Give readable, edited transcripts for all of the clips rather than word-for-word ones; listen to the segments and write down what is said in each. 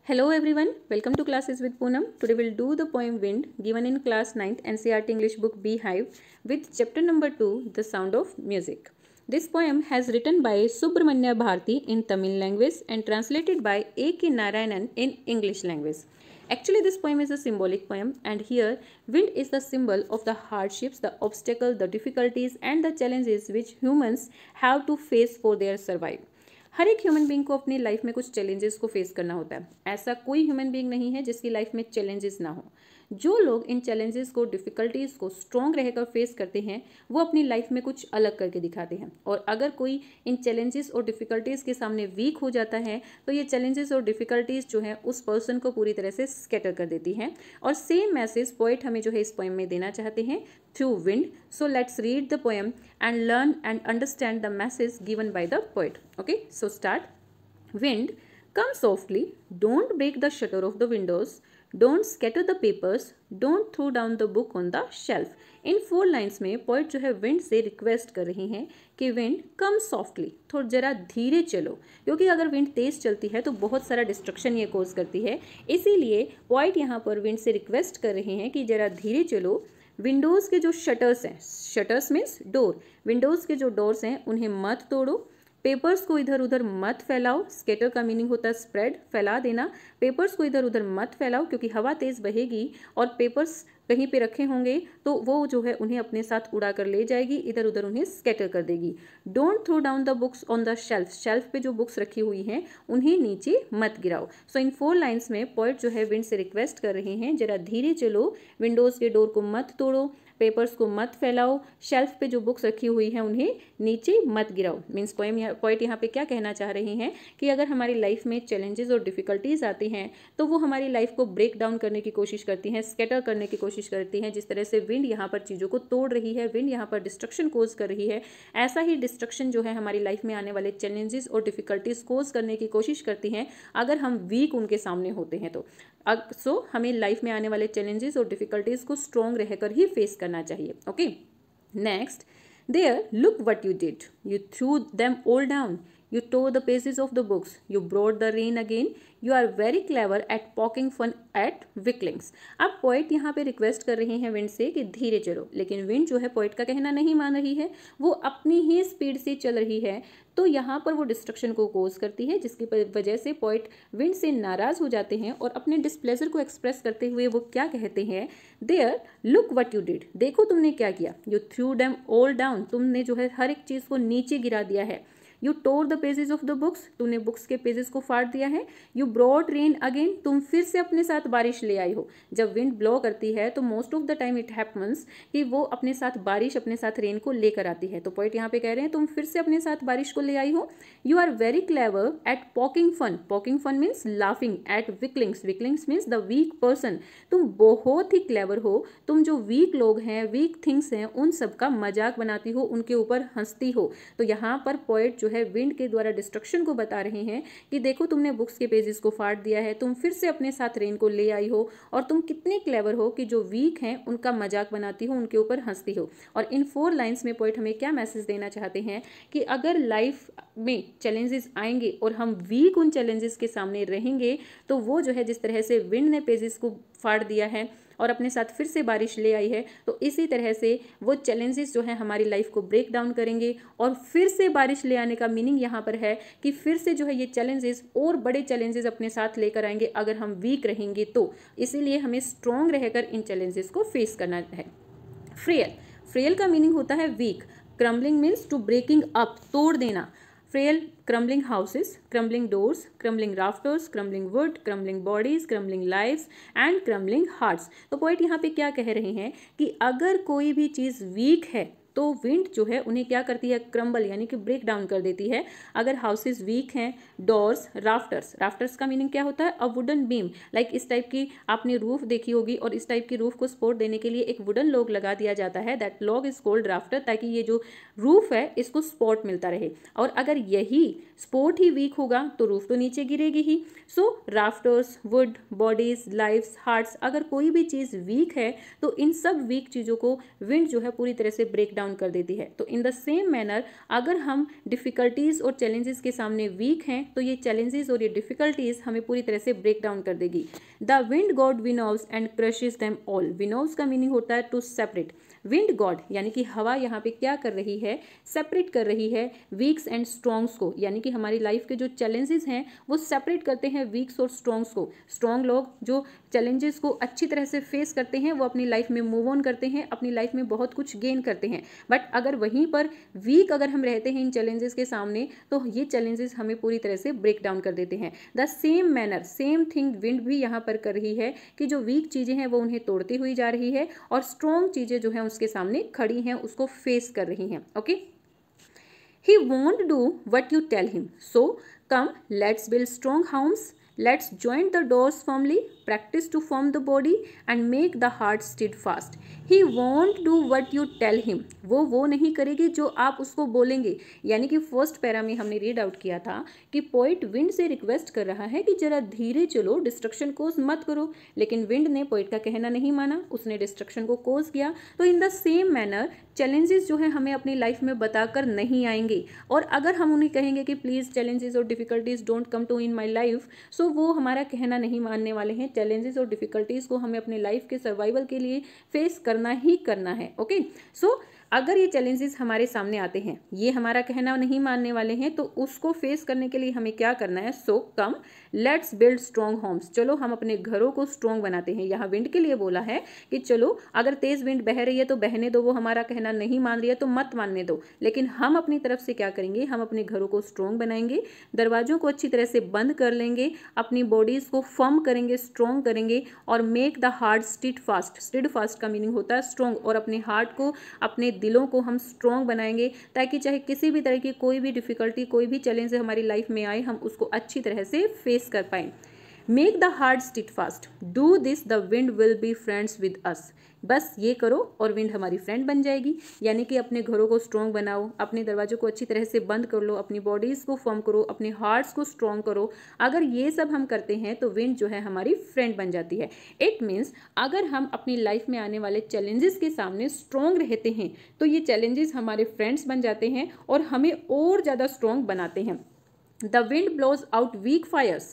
Hello everyone, welcome to Classes with Poonam. Today we'll do the poem Wind given in class 9th NCERT English book Beehive with chapter number 2, The Sound of Music. This poem has written by Subramanya Bharti in Tamil language and translated by A.K. Narayanan in English language. Actually, this poem is a symbolic poem, and here wind is the symbol of the hardships, the obstacles, the difficulties and the challenges which humans have to face for their survival. हर एक human being को अपनी life में कुछ challenges को face करना होता है। ऐसा कोई ह्यूमन बीइंग नहीं है जिसकी लाइफ में चैलेंजेस ना हो। जो लोग इन चैलेंजेस को, डिफिकल्टीज को स्ट्रॉन्ग रहकर फेस करते हैं वो अपनी लाइफ में कुछ अलग करके दिखाते हैं। और अगर कोई इन चैलेंजेस और डिफिकल्टीज के सामने वीक हो जाता है तो ये चैलेंजेस और डिफिकल्टीज जो है उस पर्सन को पूरी तरह से स्कैटर कर देती हैं। और सेम मैसेज पोएट हमें जो है इस पोएम में देना चाहते हैं through wind. So let's read the poem and learn and understand the message given by the poet. Okay, so start. Wind, come softly, don't break the shutter of the windows, don't scatter the papers, don't throw down the book on the shelf. In 4 lines में poet जो है wind से request कर रही हैं कि wind कम softly, थोड़ा जरा धीरे चलो, क्योंकि अगर विंड तेज चलती है तो बहुत सारा डिस्ट्रक्शन ये कोज करती है। इसीलिए पोइट यहाँ पर विंड से रिक्वेस्ट कर रहे हैं कि जरा धीरे चलो। विंडोज़ के जो शटर्स हैं, शटर्स मीन्स डोर, विंडोज़ के जो डोर्स हैं उन्हें मत तोड़ो। पेपर्स को इधर उधर मत फैलाओ। स्केटर का मीनिंग होता है स्प्रेड, फैला देना। पेपर्स को इधर उधर मत फैलाओ क्योंकि हवा तेज़ बहेगी और पेपर्स कहीं पे रखे होंगे तो वो जो है उन्हें अपने साथ उड़ा कर ले जाएगी, इधर उधर उन्हें स्कैटर कर देगी। Don't throw down the books on the shelf, shelf पे जो बुक्स रखी हुई हैं उन्हें नीचे मत गिराओ। सो इन 4 लाइन्स में पोएट जो है विंड से रिक्वेस्ट कर रहे हैं जरा धीरे चलो, विंडोज़ के डोर को मत तोड़ो, पेपर्स को मत फैलाओ, शेल्फ पे जो बुक्स रखी हुई हैं उन्हें नीचे मत गिराओ। मीन्स पोएट यहाँ पे क्या कहना चाह रहे हैं कि अगर हमारी लाइफ में चैलेंजेस और डिफिकल्टीज आती हैं तो वो हमारी लाइफ को ब्रेक डाउन करने की कोशिश करती हैं, स्कैटर करने की कोशिश करती हैं। जिस तरह से विंड यहाँ पर चीज़ों को तोड़ रही है, विंड यहाँ पर डिस्ट्रक्शन कोज कर रही है, ऐसा ही डिस्ट्रक्शन जो है हमारी लाइफ में आने वाले चैलेंजेस और डिफिकल्टीज कोज करने की कोशिश करती हैं अगर हम वीक उनके सामने होते हैं तो। सो हमें लाइफ में आने वाले चैलेंजेस और डिफिकल्टीज को स्ट्रॉन्ग रहकर ही फेस करना चाहिए। Okay, next, there look what you did, you threw them all down, you tore the pages of the books, you brought the rain again, you are very clever at poking fun at weaklings. अब poet यहाँ पे request कर रहे हैं wind से कि धीरे चलो, लेकिन विंड जो है पोइट का कहना नहीं मान रही है, वो अपनी ही स्पीड से चल रही है। तो यहाँ पर वो डिस्ट्रक्शन को कोज करती है जिसकी वजह से पोइट विंड से नाराज हो जाते हैं और अपने डिस्प्लेजर को एक्सप्रेस करते हुए वो क्या कहते हैं, there look what you did, देखो तुमने क्या किया, you threw them all down, तुमने जो है हर एक चीज़ को नीचे गिरा दिया है। You tore the pages of the books, तुमने बुक्स के पेजेस को फाड़ दिया है। यू ब्रॉट रेन अगेन, तुम फिर से अपने साथ बारिश ले आई हो। जब विंड ब्लो करती है तो most of the time it happens कि वो अपने साथ बारिश, अपने साथ रेन को लेकर आती है। तो पोइट यहाँ पे कह रहे हैं तुम फिर से अपने साथ बारिश को ले आई हो। You are very clever at poking fun, poking fun means laughing at weaklings, weaklings means the weak person, तुम बहुत ही क्लेवर हो, तुम जो वीक लोग हैं, वीक थिंग्स हैं, उन सबका मजाक बनाती हो, उनके ऊपर हंसती हो। तो यहाँ पर पोइट है विंड के द्वारा डिस्ट्रक्शन को बता रहे हैं कि देखो तुमने बुक्स के पेजेस को फाड़ दिया है, तुम फिर से अपने साथ रेन को ले आई हो और तुम कितने क्लेवर हो कि जो वीक हैं उनका मजाक बनाती हो, उनके ऊपर हंसती हो। और इन 4 लाइन्स में पोइट हमें क्या मैसेज देना चाहते हैं कि अगर लाइफ में चैलेंजेस आएंगे और हम वीक उन चैलेंजेस के सामने रहेंगे तो वो जो है जिस तरह से विंड ने पेजेस को फाड़ दिया है और अपने साथ फिर से बारिश ले आई है, तो इसी तरह से वो चैलेंजेस जो है हमारी लाइफ को ब्रेक डाउन करेंगे। और फिर से बारिश ले आने का मीनिंग यहाँ पर है कि फिर से जो है ये चैलेंजेस और बड़े चैलेंजेस अपने साथ लेकर आएंगे अगर हम वीक रहेंगे तो। इसीलिए हमें स्ट्रॉन्ग रहकर इन चैलेंजेस को फेस करना है। फ्रेयल, फ्रेयल का मीनिंग होता है weak. Crumbling means to breaking up, तोड़ देना। Frail, crumbling houses, crumbling doors, crumbling rafters, crumbling wood, crumbling bodies, crumbling lives and crumbling hearts. तो पोइट यहाँ पे क्या कह रहे हैं कि अगर कोई भी चीज़ वीक है तो विंड जो है उन्हें क्या करती है, क्रम्बल यानी कि ब्रेक डाउन कर देती है। अगर हाउसेस वीक हैं, डोर्स, राफ्टर्स, राफ्टर्स का मीनिंग क्या होता है, अ वुडन बीम, लाइक इस टाइप की आपने रूफ देखी होगी और इस टाइप की रूफ को सपोर्ट देने के लिए एक वुडन लॉग लगा दिया जाता है, that log is called rafter, ताकि ये जो रूफ है इसको सपोर्ट मिलता रहे। और अगर यही सपोर्ट ही वीक होगा तो रूफ तो नीचे गिरेगी ही। So rafters, wood, bodies, lives, hearts, अगर कोई भी चीज़ वीक है तो इन सब वीक चीज़ों को विंड जो है पूरी तरह से ब्रेक डाउन कर देती है। तो इन द सेम मैनर अगर हम डिफिकल्टीज और चैलेंजेस के सामने वीक हैं तो ये चैलेंजेस और ये डिफिकल्टीज हमें पूरी तरह से ब्रेक डाउन कर देगी। The wind god winnows and crushes them all. Winnows का मीनिंग होता है टू सेपरेट। विंड गॉड यानी कि हवा यहाँ पे क्या कर रही है, सेपरेट कर रही है वीक्स एंड स्ट्रॉन्ग्स को, यानी कि हमारी लाइफ के जो चैलेंजेस हैं वो सेपरेट करते हैं वीक्स और स्ट्रॉन्ग्स को। स्ट्रॉन्ग लोग जो चैलेंजेस को अच्छी तरह से फेस करते हैं वो अपनी लाइफ में मूव ऑन करते हैं, अपनी लाइफ में बहुत कुछ गेन करते हैं। बट अगर वहीं पर वीक अगर हम रहते हैं इन चैलेंजेस के सामने तो ये चैलेंजेस हमें पूरी तरह से ब्रेक डाउन कर देते हैं। The same manner same thing wind भी यहाँ पर कर रही है कि जो वीक चीजें हैं वो उन्हें तोड़ती हुई जा रही है और स्ट्रॉन्ग चीजें जो है उसके सामने खड़ी हैं, उसको फेस कर रही हैं। Okay, he won't do what you tell him, so come let's build strong homes, let's join the doors firmly, practice to form the body and make the heart steadfast. He won't do what you tell him, वो नहीं करेगी जो आप उसको बोलेंगे। यानी कि first para में हमने रीड आउट किया था कि पोइट विंड से रिक्वेस्ट कर रहा है कि जरा धीरे चलो, डिस्ट्रक्शन कोज मत करो, लेकिन विंड ने पोइट का कहना नहीं माना, उसने डिस्ट्रक्शन को कोज किया। तो in the same manner challenges जो है हमें अपनी लाइफ में बताकर नहीं आएंगे, और अगर हम उन्हें कहेंगे कि प्लीज़ चैलेंजेस और difficulties don't come to in my life, so वो हमारा कहना नहीं मानने वाले हैं। चैलेंजेस और डिफिकल्टीज को हमें अपने लाइफ के सर्वाइवल के लिए फेस करना ही करना है। ओके, सो अगर ये चैलेंजेस हमारे सामने आते हैं, ये हमारा कहना नहीं मानने वाले हैं, तो उसको फेस करने के लिए हमें क्या करना है? So come let's build strong homes. चलो हम अपने घरों को स्ट्रॉन्ग बनाते हैं। यहाँ विंड के लिए बोला है कि चलो अगर तेज विंड बह रही है तो बहने दो, वो हमारा कहना नहीं मान रही है तो मत मानने दो, लेकिन हम अपनी तरफ से क्या करेंगे? हम अपने घरों को स्ट्रॉन्ग बनाएंगे, दरवाजों को अच्छी तरह से बंद कर लेंगे, अपनी बॉडीज को फर्म करेंगे, स्ट्रॉन्ग करेंगे, और make the heart steadfast. Steadfast का मीनिंग होता है स्ट्रॉन्ग, और अपने हार्ट को, अपने दिलों को हम स्ट्रॉन्ग बनाएंगे ताकि चाहे किसी भी तरह की कोई भी डिफिकल्टी, कोई भी चैलेंज हमारी लाइफ में आए, हम उसको अच्छी तरह से फेस कर पाएं। Make the heart steadfast, do this the wind will be friends with us. बस ये करो और विंड हमारी फ्रेंड बन जाएगी। यानी कि अपने घरों को स्ट्रॉन्ग बनाओ, अपने दरवाजों को अच्छी तरह से बंद कर लो, अपनी बॉडीज को फर्म करो, अपने हार्ट्स को स्ट्रॉन्ग करो। अगर ये सब हम करते हैं तो विंड जो है हमारी फ्रेंड बन जाती है। इट मीन्स अगर हम अपनी लाइफ में आने वाले चैलेंजेस के सामने स्ट्रॉन्ग रहते हैं तो ये चैलेंजेस हमारे फ्रेंड्स बन जाते हैं और हमें और ज़्यादा स्ट्रॉन्ग बनाते हैं। The wind blows out weak fires.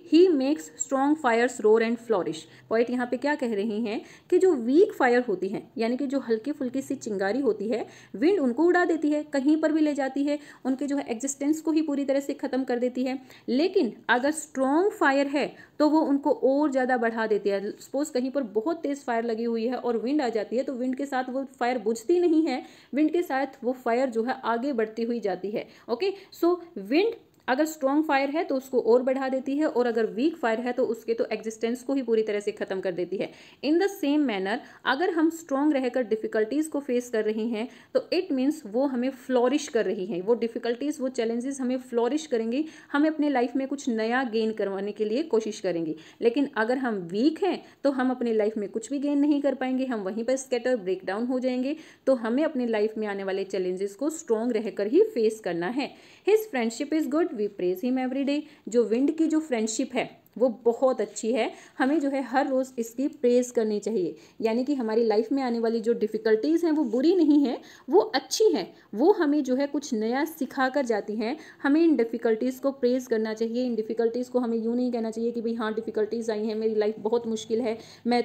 He makes strong fires roar and flourish. Poet यहाँ पे क्या कह रही हैं कि जो वीक फायर होती है, यानी कि जो हल्की फुल्की सी चिंगारी होती है, विंड उनको उड़ा देती है, कहीं पर भी ले जाती है, उनके जो है एग्जिस्टेंस को ही पूरी तरह से ख़त्म कर देती है। लेकिन अगर स्ट्रॉन्ग फायर है तो वो उनको और ज़्यादा बढ़ा देती है। सपोज कहीं पर बहुत तेज़ फायर लगी हुई है और विंड आ जाती है तो विंड के साथ वो फायर बुझती नहीं है, विंड के साथ वो फायर जो है आगे बढ़ती हुई जाती है। ओके, सो विंड अगर स्ट्रॉन्ग फायर है तो उसको और बढ़ा देती है, और अगर वीक फायर है तो उसके तो एग्जिस्टेंस को ही पूरी तरह से खत्म कर देती है। इन द सेम मैनर अगर हम स्ट्रॉन्ग रहकर डिफिकल्टीज को फेस कर रहे हैं तो इट मीन्स वो हमें फ्लोरिश कर रही हैं। वो डिफिकल्टीज, वो चैलेंजेस हमें फ्लोरिश करेंगे, हमें अपने लाइफ में कुछ नया गेन करवाने के लिए कोशिश करेंगे। लेकिन अगर हम वीक हैं तो हम अपनी लाइफ में कुछ भी गेन नहीं कर पाएंगे, हम वहीं पर स्कैटर ब्रेक डाउन हो जाएंगे। तो हमें अपनी लाइफ में आने वाले चैलेंजेस को स्ट्रॉन्ग रहकर ही फेस करना है। His friendship is good, we praise him every day. जो विंड की जो फ्रेंडशिप है वो बहुत अच्छी है, हमें जो है हर रोज़ इसकी प्रेज करनी चाहिए। यानी कि हमारी लाइफ में आने वाली जो डिफ़िकल्टीज़ हैं वो बुरी नहीं है, वो अच्छी हैं, वो हमें जो है कुछ नया सिखा कर जाती हैं। हमें इन डिफ़िकल्टीज़ को प्रेज करना चाहिए। इन डिफ़िकल्टीज़ को हमें यूँ नहीं कहना चाहिए कि भाई हाँ डिफ़िकल्टीज़ आई हैं, मेरी लाइफ बहुत मुश्किल है, मैं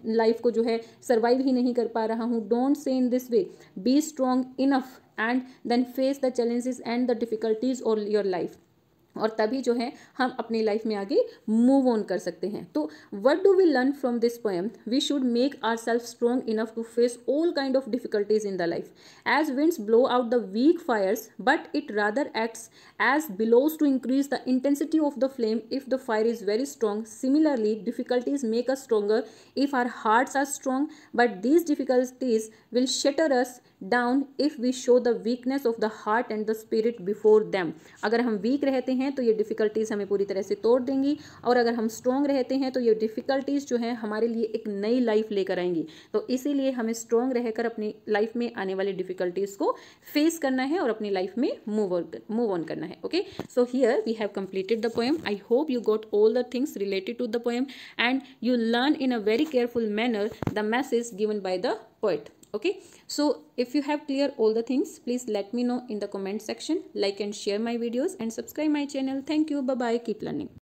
लाइफ को जो है सर्वाइव ही नहीं कर पा रहा हूँ। Don't say in this way, be strong enough and then face the challenges and the difficulties of your life, और तभी जो है हम अपनी लाइफ में आगे मूव ऑन कर सकते हैं। तो what do we learn from this poem? We should make ourself strong enough to face all kind of difficulties in the life. As winds blow out the weak fires but it rather acts as bellows to increase the intensity of the flame if the fire is very strong. Similarly difficulties make us stronger if our hearts are strong, but these difficulties will shatter us down if we show the weakness of the heart and the spirit before them. अगर हम week रहते हैं तो ये difficulties हमें पूरी तरह से तोड़ देंगी, और अगर हम स्ट्रॉन्ग रहते हैं तो ये डिफ़िकल्टीज़ जो है हमारे लिए एक नई लाइफ लेकर आएंगी। तो इसीलिए हमें स्ट्रॉन्ग रहकर अपनी लाइफ में आने वाली डिफ़िकल्टीज़ को फेस करना है और अपनी लाइफ में मूव ऑन करना है। Okay, so here we have completed the poem. I hope you got all the things related to the poem and you learn in a very careful manner the message given by the poet. Okay, so if you have clear all the things, please let me know in the comment section. Like and share my videos and subscribe my channel. Thank you. Bye bye. Keep learning.